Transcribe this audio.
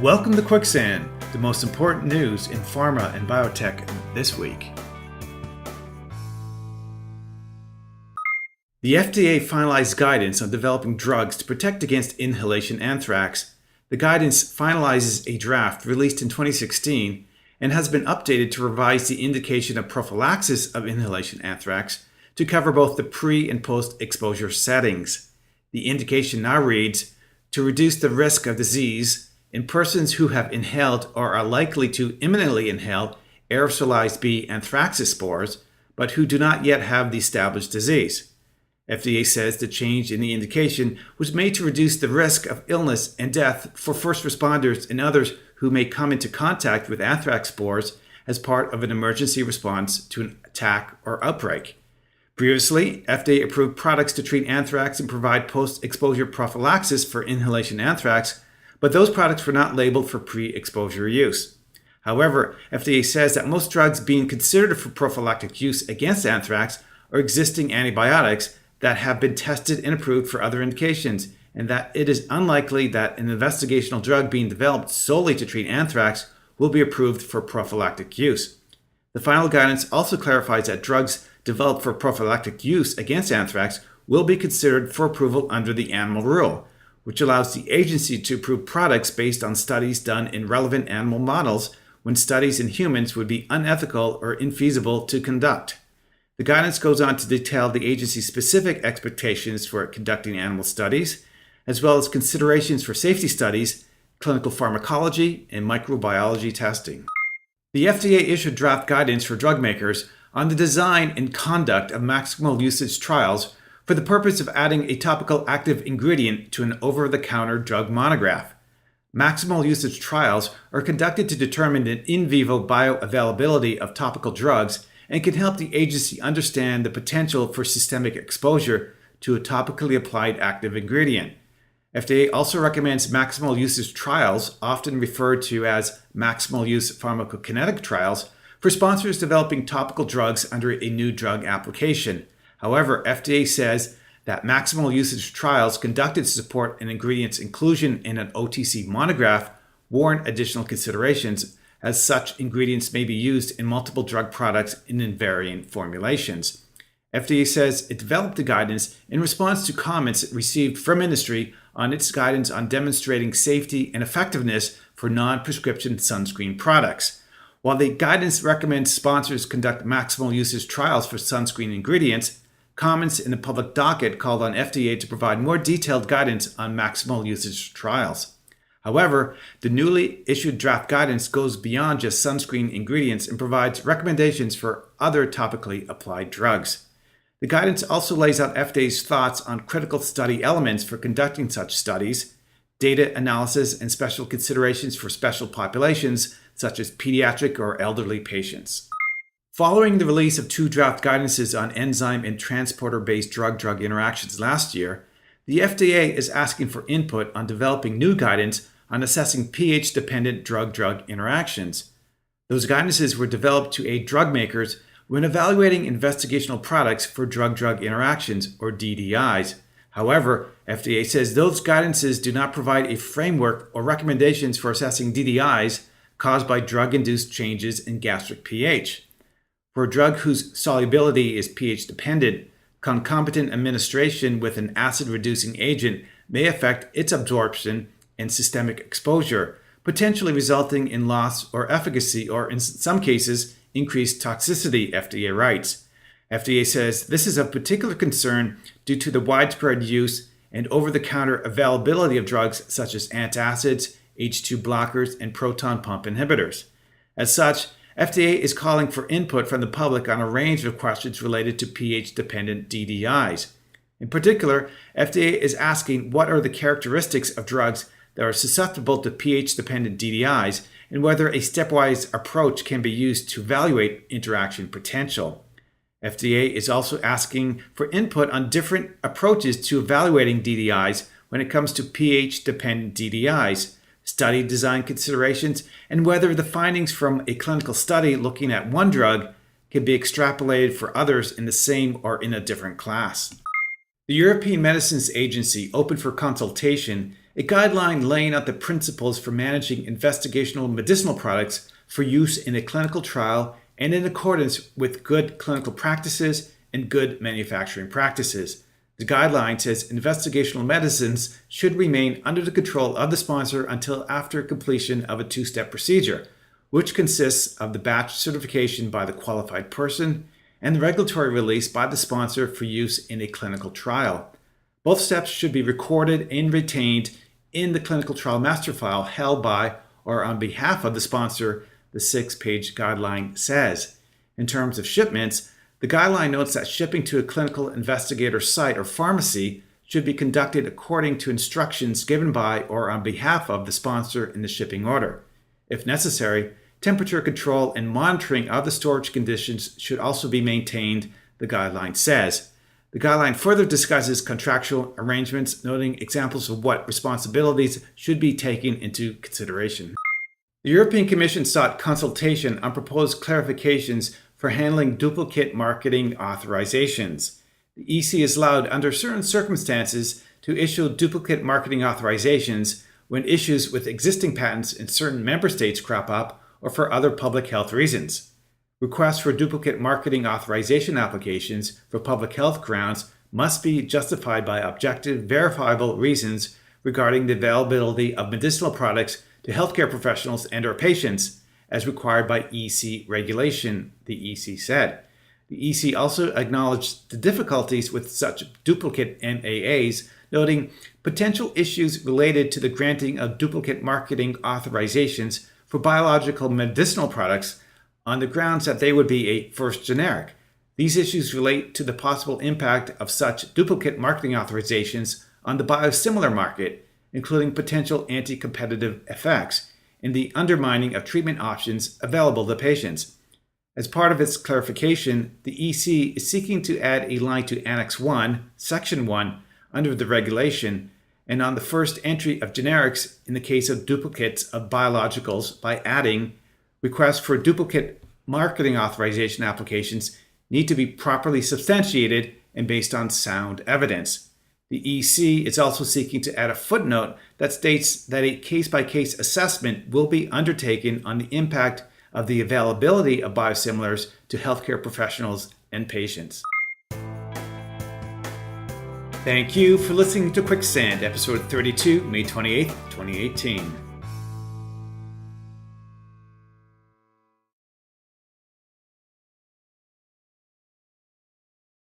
Welcome to Quicksand, the most important news in pharma and biotech this week. The FDA finalized guidance on developing drugs to protect against inhalation anthrax. The guidance finalizes a draft released in 2016 and has been updated to revise the indication of prophylaxis of inhalation anthrax to cover both the pre- and post-exposure settings. The indication now reads, to reduce the risk of disease in persons who have inhaled or are likely to imminently inhale aerosolized B. anthracis spores, but who do not yet have the established disease. FDA says the change in the indication was made to reduce the risk of illness and death for first responders and others who may come into contact with anthrax spores as part of an emergency response to an attack or outbreak. Previously, FDA approved products to treat anthrax and provide post-exposure prophylaxis for inhalation anthrax, but those products were not labeled for pre-exposure use. However, FDA says that most drugs being considered for prophylactic use against anthrax are existing antibiotics that have been tested and approved for other indications, and that it is unlikely that an investigational drug being developed solely to treat anthrax will be approved for prophylactic use. The final guidance also clarifies that drugs developed for prophylactic use against anthrax will be considered for approval under the animal rule, which allows the agency to approve products based on studies done in relevant animal models when studies in humans would be unethical or infeasible to conduct. The guidance goes on to detail the agency's specific expectations for conducting animal studies, as well as considerations for safety studies, clinical pharmacology, and microbiology testing. The FDA issued draft guidance for drug makers on the design and conduct of maximal usage trials for the purpose of adding a topical active ingredient to an over-the-counter drug monograph. Maximal usage trials are conducted to determine the in vivo bioavailability of topical drugs and can help the agency understand the potential for systemic exposure to a topically applied active ingredient. FDA also recommends maximal usage trials, often referred to as maximal use pharmacokinetic trials, for sponsors developing topical drugs under a new drug application. However, FDA says that maximal usage trials conducted to support an ingredient's inclusion in an OTC monograph warrant additional considerations, as such ingredients may be used in multiple drug products and in varying formulations. FDA says it developed the guidance in response to comments it received from industry on its guidance on demonstrating safety and effectiveness for non-prescription sunscreen products. While the guidance recommends sponsors conduct maximal usage trials for sunscreen ingredients, comments in the public docket called on FDA to provide more detailed guidance on maximal usage trials. However, the newly issued draft guidance goes beyond just sunscreen ingredients and provides recommendations for other topically applied drugs. The guidance also lays out FDA's thoughts on critical study elements for conducting such studies, data analysis, and special considerations for special populations such as pediatric or elderly patients. Following the release of two draft guidances on enzyme and transporter-based drug-drug interactions last year, the FDA is asking for input on developing new guidance on assessing pH-dependent drug-drug interactions. Those guidances were developed to aid drug makers when evaluating investigational products for drug-drug interactions, or DDIs. However, FDA says those guidances do not provide a framework or recommendations for assessing DDIs caused by drug-induced changes in gastric pH. For a drug whose solubility is pH-dependent, concomitant administration with an acid-reducing agent may affect its absorption and systemic exposure, potentially resulting in loss or efficacy or, in some cases, increased toxicity, FDA writes. FDA says this is of particular concern due to the widespread use and over-the-counter availability of drugs such as antacids, H2 blockers, and proton pump inhibitors. As such, FDA is calling for input from the public on a range of questions related to pH-dependent DDIs. In particular, FDA is asking what are the characteristics of drugs that are susceptible to pH-dependent DDIs and whether a stepwise approach can be used to evaluate interaction potential. FDA is also asking for input on different approaches to evaluating DDIs when it comes to pH-dependent DDIs, study design considerations, and whether the findings from a clinical study looking at one drug can be extrapolated for others in the same or in a different class. The European Medicines Agency opened for consultation a guideline laying out the principles for managing investigational medicinal products for use in a clinical trial and in accordance with good clinical practices and good manufacturing practices. The guideline says investigational medicines should remain under the control of the sponsor until after completion of a two-step procedure, which consists of the batch certification by the qualified person and the regulatory release by the sponsor for use in a clinical trial. Both steps should be recorded and retained in the clinical trial master file held by or on behalf of the sponsor, the 6-page guideline says. In terms of shipments, the guideline notes that shipping to a clinical investigator site or pharmacy should be conducted according to instructions given by or on behalf of the sponsor in the shipping order. If necessary, temperature control and monitoring of the storage conditions should also be maintained, the guideline says. The guideline further discusses contractual arrangements, noting examples of what responsibilities should be taken into consideration. The European Commission sought consultation on proposed clarifications for handling duplicate marketing authorizations. The EC is allowed under certain circumstances to issue duplicate marketing authorizations when issues with existing patents in certain member states crop up or for other public health reasons. Requests for duplicate marketing authorization applications for public health grounds must be justified by objective, verifiable reasons regarding the availability of medicinal products to healthcare professionals and/or patients, as required by EC regulation, the EC said. The EC also acknowledged the difficulties with such duplicate MAAs, noting potential issues related to the granting of duplicate marketing authorizations for biological medicinal products on the grounds that they would be a first generic. These issues relate to the possible impact of such duplicate marketing authorizations on the biosimilar market, including potential anti-competitive effects and the undermining of treatment options available to patients. As part of its clarification, the EC is seeking to add a line to Annex 1, Section 1, under the regulation, and on the first entry of generics in the case of duplicates of biologicals by adding, requests for duplicate marketing authorization applications need to be properly substantiated and based on sound evidence. The EC is also seeking to add a footnote that states that a case-by-case assessment will be undertaken on the impact of the availability of biosimilars to healthcare professionals and patients. Thank you for listening to Quicksand, episode 32, May 28, 2018.